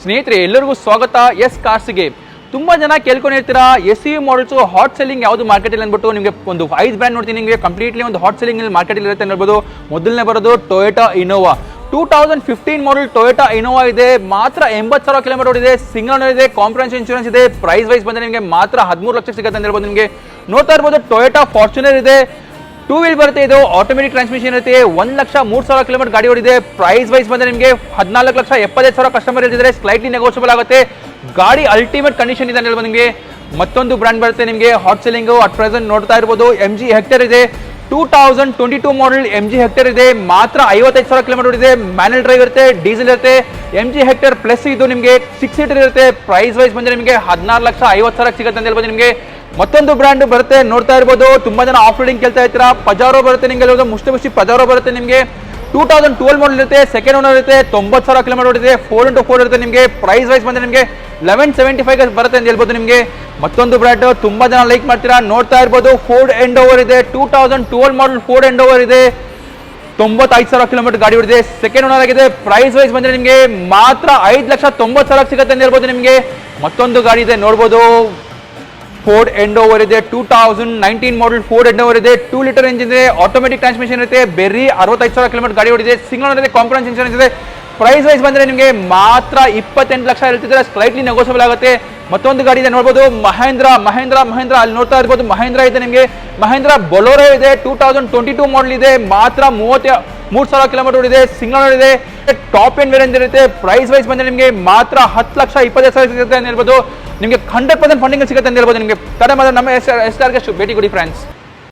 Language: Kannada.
ಸ್ನೇಹಿತರೆ ಎಲ್ಲರಿಗೂ ಸ್ವಾಗತ ಎಸ್ ಕಾರ್ಸ್ಗೆ. ತುಂಬಾ ಜನ ಕೇಳ್ಕೊಂಡಿರ್ತೀರಾ S U models hot selling ಯಾವುದು ಮಾರ್ಕೆಟಲ್ಲಿ ಅಂದ್ಬಿಟ್ಟು ನಿಮಗೆ ಒಂದು 5 ಬ್ರ್ಯಾಂಡ್ ನೋಡ್ತೀನಿ. ನಿಮಗೆ ಕಂಪ್ಲೀಟ್ಲಿ ಒಂದು ಹಾಟ್ ಸೆಲ್ಲಿಂಗ್ ಮಾರ್ಕೆಟಲ್ಲಿ ಇರುತ್ತೆ ಹೇಳ್ಬೋದು. ಮೊದಲನೇ ಬರೋದು Toyota Innova. 2015 model Toyota Innova ಇದೆ, ಮಾತ್ರ 80,000 ಕಿಲೋಮೀಟರ್ ಇದೆ, ಸಿಂಗಲ್ ಓನರ್ ಇದೆ, ಕಾಂಪ್ರಹೆನ್ಸಿವ್ ಇನ್ಶೂರೆನ್ಸ್ ಇದೆ. ಪ್ರೈಸ್ ವೈಸ್ ಬಂದರೆ ನಿಮಗೆ ಮಾತ್ರ 13 ಲಕ್ಷ ಸಿಗುತ್ತೆ ಅಂತ ಹೇಳ್ಬೋದು. ನಿಮಗೆ ನೋಡ್ತಾ ಇರ್ಬೋದು ಟೊಯೋಟಾ ಫಾರ್ಚುನರ್ ಇದೆ, 2 ವೀಲ್ ಬರುತ್ತೆ, ಇದು ಆಟೋಮೆಟಿಕ್ ಟ್ರಾನ್ಸ್ಮಿಷನ್ ಇರುತ್ತೆ, 1,03,000 ಕಿಲೋಮೀಟರ್ ಗಾಡಿ ಓಡಿದೆ. ಪ್ರೈಸ್ ವೈಸ್ ಬಂದರೆ ನಿಮಗೆ 14,75,000 ಕಸ್ಟಮರ್ ಇರ್ತಿದ್ರೆ ಸ್ಲೈಟ್ಲಿ ನೆಗೋಷಿಯಬಲ್ ಆಗುತ್ತೆ. ಗಾಡಿ ಅಲ್ಟಿಮೇಟ್ ಕಂಡೀಷನ್ ಇದೆ ಅಂತ ಹೇಳ್ಬೋದು. ನಿಮಗೆ ಮತ್ತೊಂದು ಬ್ರ್ಯಾಂಡ್ ಬರುತ್ತೆ ನಿಮಗೆ ಹಾಟ್ ಸೆಲ್ಲಿಂಗ್ ಅಟ್ ಪ್ರೆಸೆಂಟ್ ನೋಡ್ತಾ ಇರ್ಬೋದು. MG ಹೆಕ್ಟರ್ ಇದೆ, 2022 ಮಾಡೆಲ್ MG ಹೆಕ್ಟರ್ ಇದೆ, ಮಾತ್ರ 55,000 ಕಿಲೋಮೀಟರ್ ಇದೆ. ಮ್ಯಾನುವಲ್ ಡ್ರೈವ್ ಇರುತ್ತೆ, ಡೀಸೆಲ್ ಇರುತ್ತೆ. MG ಹೆಕ್ಟರ್ ಪ್ಲಸ್ ಇದು ನಿಮಗೆ 6 ಸೀಟರ್ ಇರುತ್ತೆ. ಪ್ರೈಸ್ ವೈಸ್ ಬಂದರೆ ನಿಮಗೆ 16,50,000 ಸಿಗುತ್ತೆ ಅಂತ ಹೇಳ್ಬೋದು. ನಿಮಗೆ ಮತ್ತೊಂದು ಬ್ರ್ಯಾಂಡ್ ಬರುತ್ತೆ ನೋಡ್ತಾ ಇರ್ಬೋದು. ತುಂಬಾ ಜನ ಆಫ್ ರೋಡಿಂಗ್ ಕೇಳ್ತಾ ಇರ್ತೀರಾ. ಪಜಾರೋ ಬರುತ್ತೆ ನಿಮಗೆ, ಮುಷ್ಟಿ ಪಜಾರೋ ಬರುತ್ತೆ ನಿಮಗೆ. 2012 ಮಾಡೆಲ್ ಇರುತ್ತೆ, ಸೆಕೆಂಡ್ ಓನರ್ ಇರುತ್ತೆ, 90,000 ಕಿಲೋಮೀಟರ್ ಇದೆ, 4x4 ಇರುತ್ತೆ. ನಿಮಗೆ ಪ್ರೈಸ್ ವೈಸ್ ಬಂದರೆ ನಿಮಗೆ 1175 ಬರುತ್ತೆ ಅಂತ ಹೇಳ್ಬೋದು. ನಿಮಗೆ ಮತ್ತೊಂದು ಬ್ರ್ಯಾಂಡ್ ತುಂಬಾ ಜನ ಲೈಕ್ ಮಾಡ್ತೀರಾ ನೋಡ್ತಾ ಇರ್ಬೋದು. ಫೋರ್ಡ್ ಎಂಡೋವರ್ ಇದೆ, 2012 ಮಾಡೆಲ್ ಫೋರ್ಡ್ ಎಂಡೋವರ್ ಇದೆ, 95,000 ಕಿಲೋಮೀಟರ್ ಗಾಡಿ ಹೊಡಿದೆ, ಸೆಕೆಂಡ್ ಓನರ್ ಆಗಿದೆ. ಪ್ರೈಸ್ ವೈಸ್ ಬಂದರೆ ನಿಮಗೆ ಮಾತ್ರ 5,90,000 ಸಿಗುತ್ತೆ ಅಂತ ಹೇಳ್ಬೋದು. ನಿಮಗೆ ಮತ್ತೊಂದು ಗಾಡಿ ಇದೆ ನೋಡ್ಬೋದು, ಫೋರ್ಡ್ ಎಂಡೋವರ್ ಇದೆ, 2019 ಮಾಡೆಲ್ ಫೋರ್ಡ್ ಎಂಡೋವರ್ ಇದೆ, 2 ಲೀಟರ್ ಇಂಜಿನ್ ಇದೆ, ಆಟೋಮೆಟಿಕ್ ಟ್ರಾನ್ಸ್ಮಿಷನ್ ಇರುತ್ತೆ, ಬೆರಿ 65,000 ಕಿಲೋಮೀಟರ್ ಗಾಡಿ ಹೊಡಿದೆ, ಸಿಂಗಲ್ ಓನರ್ ಇದೆ, ಕಾಂಪ್ರಹೆನ್ಸಿವ್ ಇನ್ಶೂರೆನ್ಸ್ ಇದೆ. ಪ್ರೈಸ್ ವೈಸ್ ಬಂದರೆ ನಿಮಗೆ ಮಾತ್ರ 28 ಲಕ್ಷ ಹೇಳ್ತಿದ್ರೆ ಸ್ಲೈಟ್ಲಿ ನೆಗೋಷಿಯಬಲ್ ಆಗುತ್ತೆ. ಮತ್ತೊಂದು ಗಾಡಿ ಇದೆ ನೋಡ್ಬೋದು, ಮಹೇಂದ್ರ ಅಲ್ಲಿ ನೋಡ್ತಾ ಇರ್ಬೋದು. ಮಹೇಂದ್ರ ಇದೆ ನಿಮಗೆ, ಮಹೇಂದ್ರ ಬೊಲೋರೋ ಇದೆ, 2022 ಮಾಡೆಲ್ ಇದೆ, ಮಾತ್ರ 33,000 ಕಿಲೋಮೀಟರ್ ಇದೆ, ಸಿಂಗಲ್ ಓನರ್ ಇದೆ, ಟಾಪ್ ಎಂಡ್ ವೇರಿಯಂಟ್ ಇರುತ್ತೆ. ಪ್ರೈಸ್ ವೈಸ್ ಬಂದರೆ ನಿಮಗೆ ಮಾತ್ರ 10,25,000 ಸಿಗುತ್ತೆ ಅಂತ ಹೇಳ್ಬೋದು. ನಿಮಗೆ 100% ಫಂಡಿಂಗ್ ಸಿಗುತ್ತೆ ಅಂತ ಹೇಳ್ಬೋದು. ನಿಮಗೆ ತಡ ಮಾತ್ರ ನಮ್ಮ ಎಸ್ ಆರ್ಗೆ ಭೇಟಿ ಕೊಡಿ ಫ್ರೆಂಡ್ಸ್.